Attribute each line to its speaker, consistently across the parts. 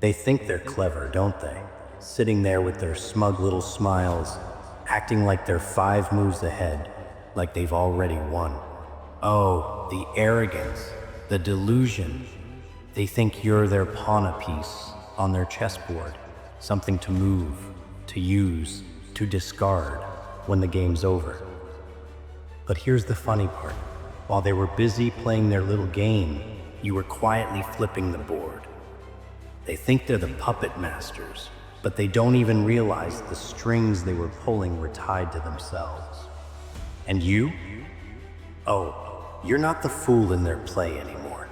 Speaker 1: They think they're clever, don't they? Sitting there with their smug little smiles, acting like they're 5 moves ahead, like they've already won. Oh, the arrogance, the delusion. They think you're their pawn piece on their chessboard, something to move, to use, to discard when the game's over. But here's the funny part. While they were busy playing their little game, you were quietly flipping the board. They think they're the puppet masters, but they don't even realize the strings they were pulling were tied to themselves. And you? Oh, you're not the fool in their play anymore.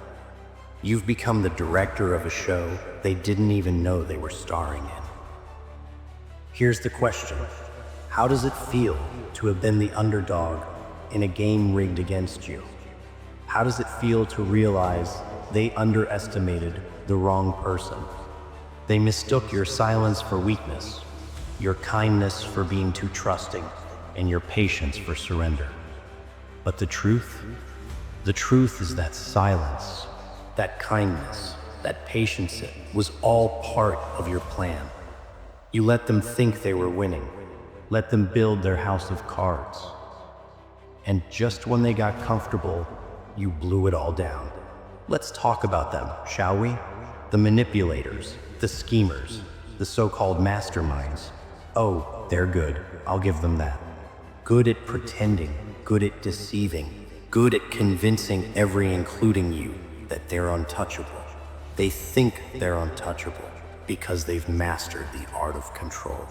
Speaker 1: You've become the director of a show they didn't even know they were starring in. Here's the question. How does it feel to have been the underdog in a game rigged against you? How does it feel to realize they underestimated the wrong person? They mistook your silence for weakness, your kindness for being too trusting, and your patience for surrender. But the truth is that silence, that kindness, that patience was all part of your plan. You let them think they were winning, let them build their house of cards. And just when they got comfortable, you blew it all down. Let's talk about them, shall we? The manipulators, the schemers, the so-called masterminds. Oh, they're good, I'll give them that. Good at pretending, good at deceiving, good at convincing every, including you, that they're untouchable. They think they're untouchable because they've mastered the art of control.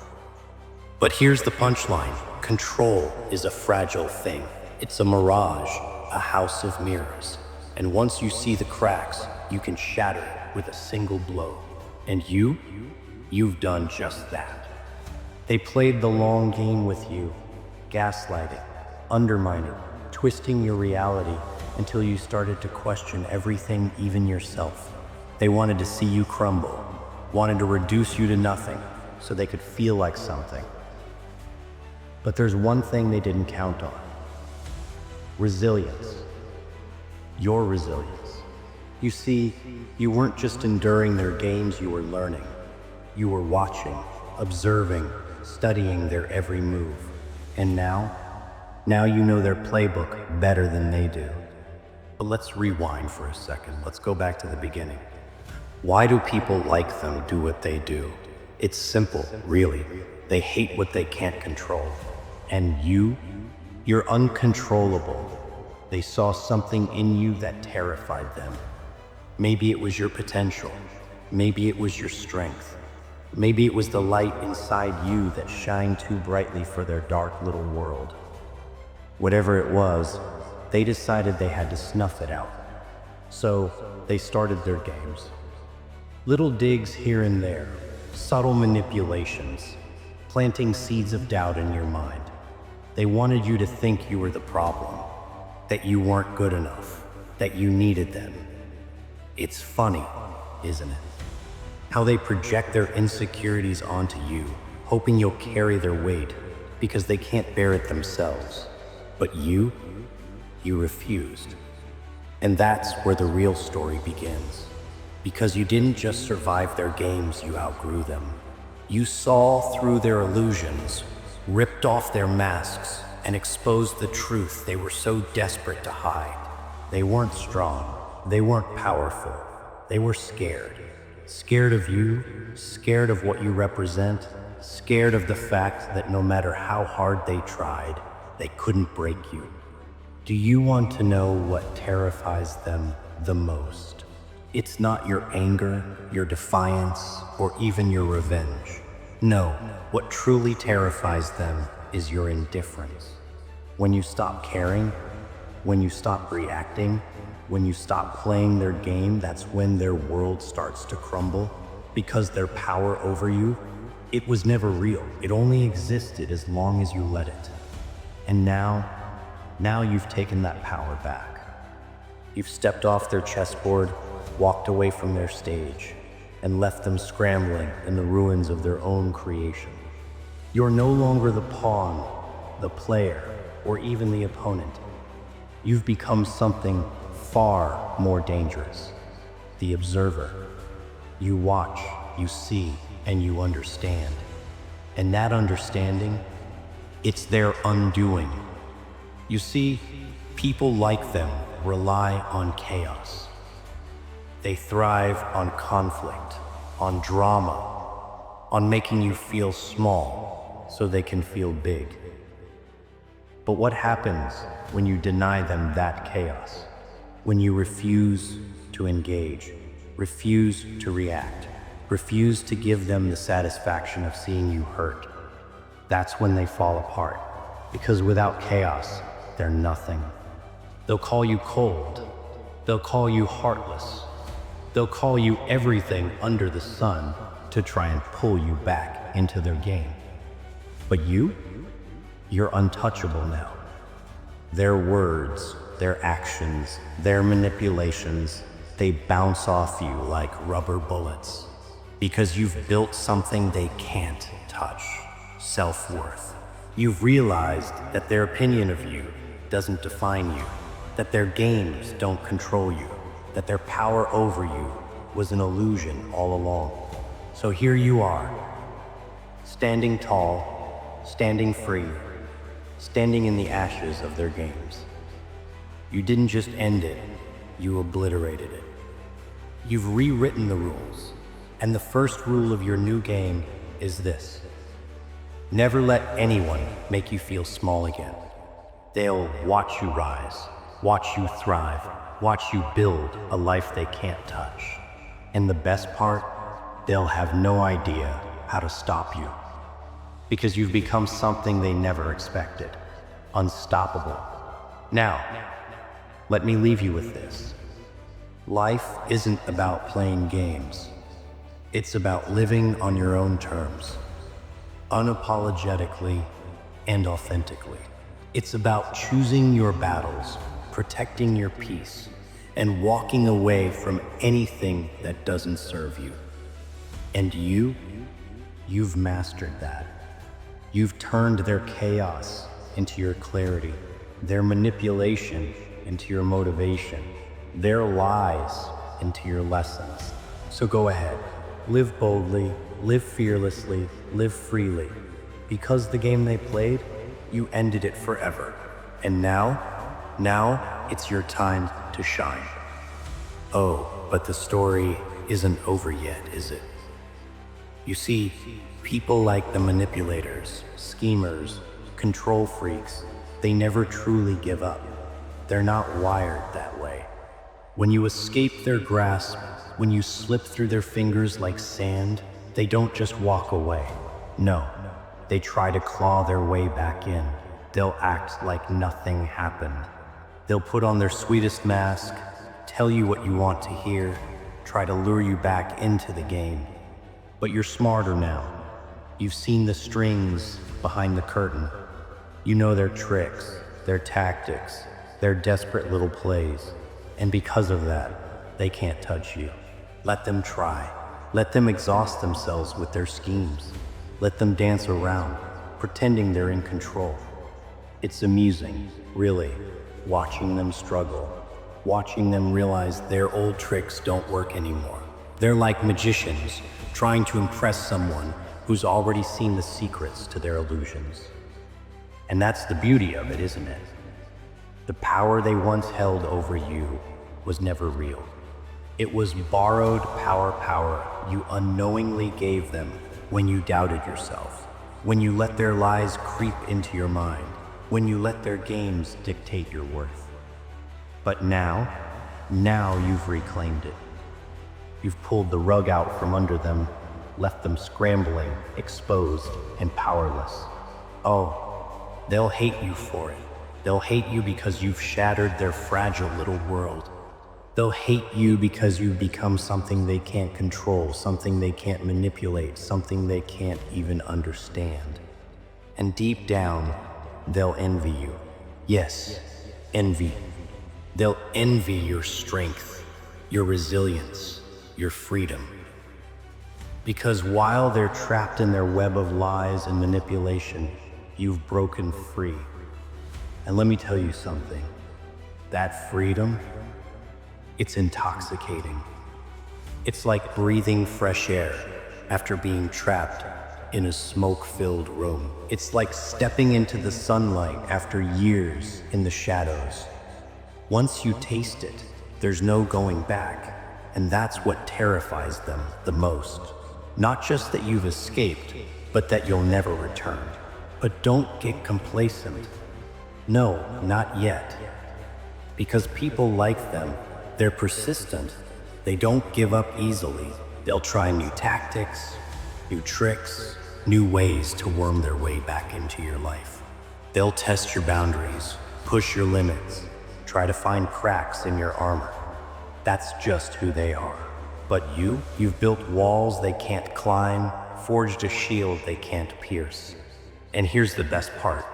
Speaker 1: But here's the punchline. Control is a fragile thing. It's a mirage, a house of mirrors. And once you see the cracks, you can shatter it with a single blow. And you've done just that. They played the long game with you, gaslighting, undermining, twisting your reality until you started to question everything, even yourself. They wanted to see you crumble, wanted to reduce you to nothing so they could feel like something. But there's one thing they didn't count on. Resilience. Your resilience. You see, you weren't just enduring their games, you were learning. You were watching, observing, studying their every move. And now you know their playbook better than they do. But let's rewind for a second. Let's go back to the beginning. Why do people like them do what they do? It's simple, really. They hate what they can't control. And you're uncontrollable. They saw something in you that terrified them. Maybe it was your potential. Maybe it was your strength. Maybe it was the light inside you that shined too brightly for their dark little world. Whatever it was, they decided they had to snuff it out. So they started their games. Little digs here and there, subtle manipulations, planting seeds of doubt in your mind. They wanted you to think you were the problem, that you weren't good enough, that you needed them. It's funny, isn't it? How they project their insecurities onto you, hoping you'll carry their weight because they can't bear it themselves. But you refused. And that's where the real story begins. Because you didn't just survive their games, you outgrew them. You saw through their illusions, ripped off their masks, and exposed the truth they were so desperate to hide. They weren't strong. They weren't powerful. They were scared. Scared of you, scared of what you represent, scared of the fact that no matter how hard they tried, they couldn't break you. Do you want to know what terrifies them the most? It's not your anger, your defiance, or even your revenge. No, what truly terrifies them is your indifference. When you stop caring, when you stop reacting, when you stop playing their game, that's when their world starts to crumble. Because their power over you, it was never real. It only existed as long as you let it. And now you've taken that power back. You've stepped off their chessboard, walked away from their stage, and left them scrambling in the ruins of their own creation. You're no longer the pawn, the player, or even the opponent. You've become something far more dangerous. The observer. You watch, you see, and you understand. And that understanding, it's their undoing. You see, people like them rely on chaos. They thrive on conflict, on drama, on making you feel small so they can feel big. But what happens when you deny them that chaos? When you refuse to engage, refuse to react, refuse to give them the satisfaction of seeing you hurt? That's when they fall apart, because without chaos, they're nothing. They'll call you cold. They'll call you heartless. They'll call you everything under the sun to try and pull you back into their game. But you're untouchable now. Their words, their actions, their manipulations, they bounce off you like rubber bullets because you've built something they can't touch: self-worth. You've realized that their opinion of you doesn't define you, that their games don't control you, that their power over you was an illusion all along. So here you are, standing tall, standing free, standing in the ashes of their games. You didn't just end it, you obliterated it. You've rewritten the rules, and the first rule of your new game is this: never let anyone make you feel small again. They'll watch you rise, watch you thrive, watch you build a life they can't touch. And the best part, they'll have no idea how to stop you, because you've become something they never expected: unstoppable. Now, let me leave you with this. Life isn't about playing games. It's about living on your own terms, unapologetically and authentically. It's about choosing your battles, protecting your peace, and walking away from anything that doesn't serve you. And you've mastered that. You've turned their chaos into your clarity, their manipulation into your motivation, their lies into your lessons. So go ahead, live boldly, live fearlessly, live freely. Because the game they played, you ended it forever. And now it's your time to shine. Oh, but the story isn't over yet, is it? You see, people like the manipulators, schemers, control freaks, they never truly give up. They're not wired that way. When you escape their grasp, when you slip through their fingers like sand, they don't just walk away. No, they try to claw their way back in. They'll act like nothing happened. They'll put on their sweetest mask, tell you what you want to hear, try to lure you back into the game. But you're smarter now. You've seen the strings behind the curtain. You know their tricks, their tactics, their desperate little plays. And because of that, they can't touch you. Let them try. Let them exhaust themselves with their schemes. Let them dance around, pretending they're in control. It's amusing, really, watching them struggle, watching them realize their old tricks don't work anymore. They're like magicians trying to impress someone who's already seen the secrets to their illusions. And that's the beauty of it, isn't it? The power they once held over you was never real. It was borrowed power you unknowingly gave them when you doubted yourself, when you let their lies creep into your mind, when you let their games dictate your worth. But now you've reclaimed it. You've pulled the rug out from under them, left them scrambling, exposed, and powerless. Oh, they'll hate you for it. They'll hate you because you've shattered their fragile little world. They'll hate you because you've become something they can't control, something they can't manipulate, something they can't even understand. And deep down, they'll envy you. Yes, envy. They'll envy your strength, your resilience, your freedom. Because while they're trapped in their web of lies and manipulation, you've broken free. And let me tell you something, that freedom, it's intoxicating. It's like breathing fresh air. after being trapped in a smoke-filled room. It's like stepping into the sunlight after years in the shadows. Once you taste it, there's no going back, and that's what terrifies them the most. Not just that you've escaped, but that you'll never return. But don't get complacent. No, not yet. Because people like them, they're persistent. They don't give up easily. They'll try new tactics, new tricks, new ways to worm their way back into your life. They'll test your boundaries, push your limits, try to find cracks in your armor. That's just who they are. But you've built walls they can't climb, forged a shield they can't pierce. And here's the best part.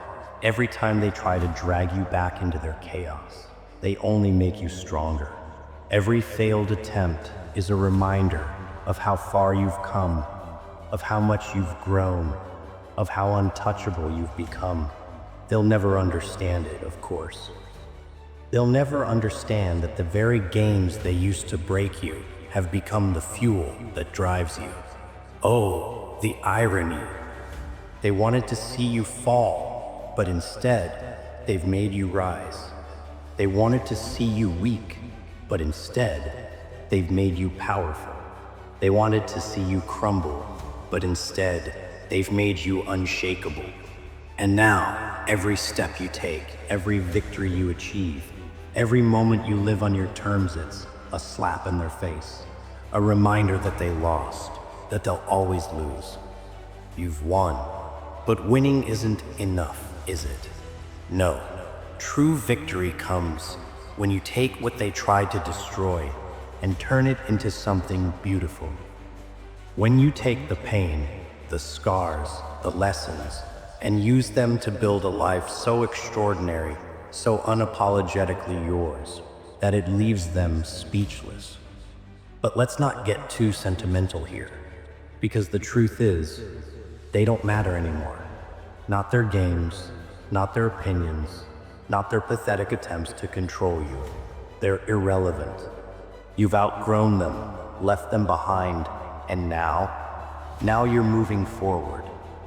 Speaker 1: Every time they try to drag you back into their chaos, they only make you stronger. Every failed attempt is a reminder of how far you've come, of how much you've grown, of how untouchable you've become. They'll never understand it, of course. They'll never understand that the very games they used to break you have become the fuel that drives you. Oh, the irony. They wanted to see you fall, but instead, they've made you rise. They wanted to see you weak, but instead, they've made you powerful. They wanted to see you crumble, but instead, they've made you unshakable. And now, every step you take, every victory you achieve, every moment you live on your terms, it's a slap in their face, a reminder that they lost, that they'll always lose. You've won, but winning isn't enough, is it? No, true victory comes when you take what they tried to destroy and turn it into something beautiful. When you take the pain, the scars, the lessons, and use them to build a life so extraordinary, so unapologetically yours, that it leaves them speechless. But let's not get too sentimental here, because the truth is, they don't matter anymore. Not their games, not their opinions, not their pathetic attempts to control you. They're irrelevant. You've outgrown them, left them behind, and now you're moving forward.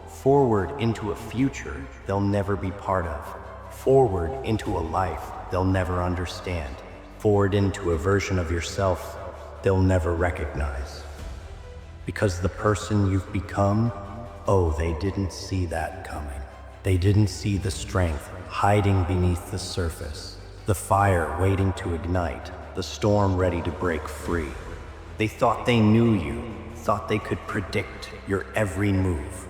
Speaker 1: Forward into a future they'll never be part of. Forward into a life they'll never understand. Forward into a version of yourself they'll never recognize. Because the person you've become, oh, they didn't see that coming. They didn't see the strength hiding beneath the surface, the fire waiting to ignite, the storm ready to break free. They thought they knew you, thought they could predict your every move,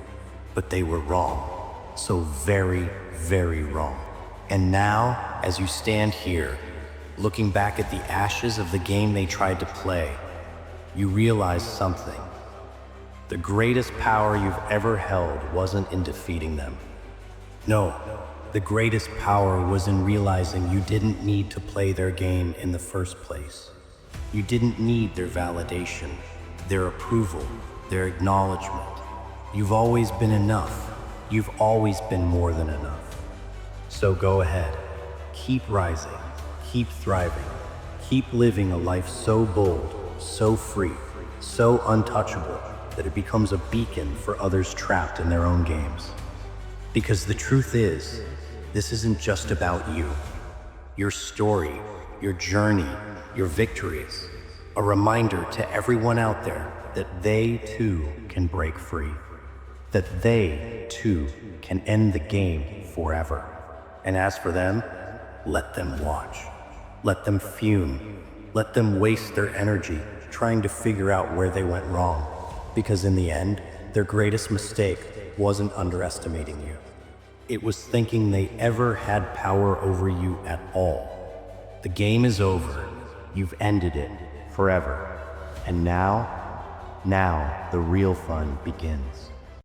Speaker 1: but they were wrong. So very, very wrong. And now, as you stand here, looking back at the ashes of the game they tried to play, you realize something. The greatest power you've ever held wasn't in defeating them. No, the greatest power was in realizing you didn't need to play their game in the first place. You didn't need their validation, their approval, their acknowledgement. You've always been enough. You've always been more than enough. So go ahead, keep rising, keep thriving, keep living a life so bold, so free, so untouchable that it becomes a beacon for others trapped in their own games. Because the truth is, this isn't just about you. Your story, your journey, your victories, a reminder to everyone out there that they too can break free, that they too can end the game forever. And as for them, let them watch, let them fume, let them waste their energy trying to figure out where they went wrong. Because in the end, their greatest mistake wasn't underestimating you. It was thinking they ever had power over you at all. The game is over. You've ended it forever. And now the real fun begins.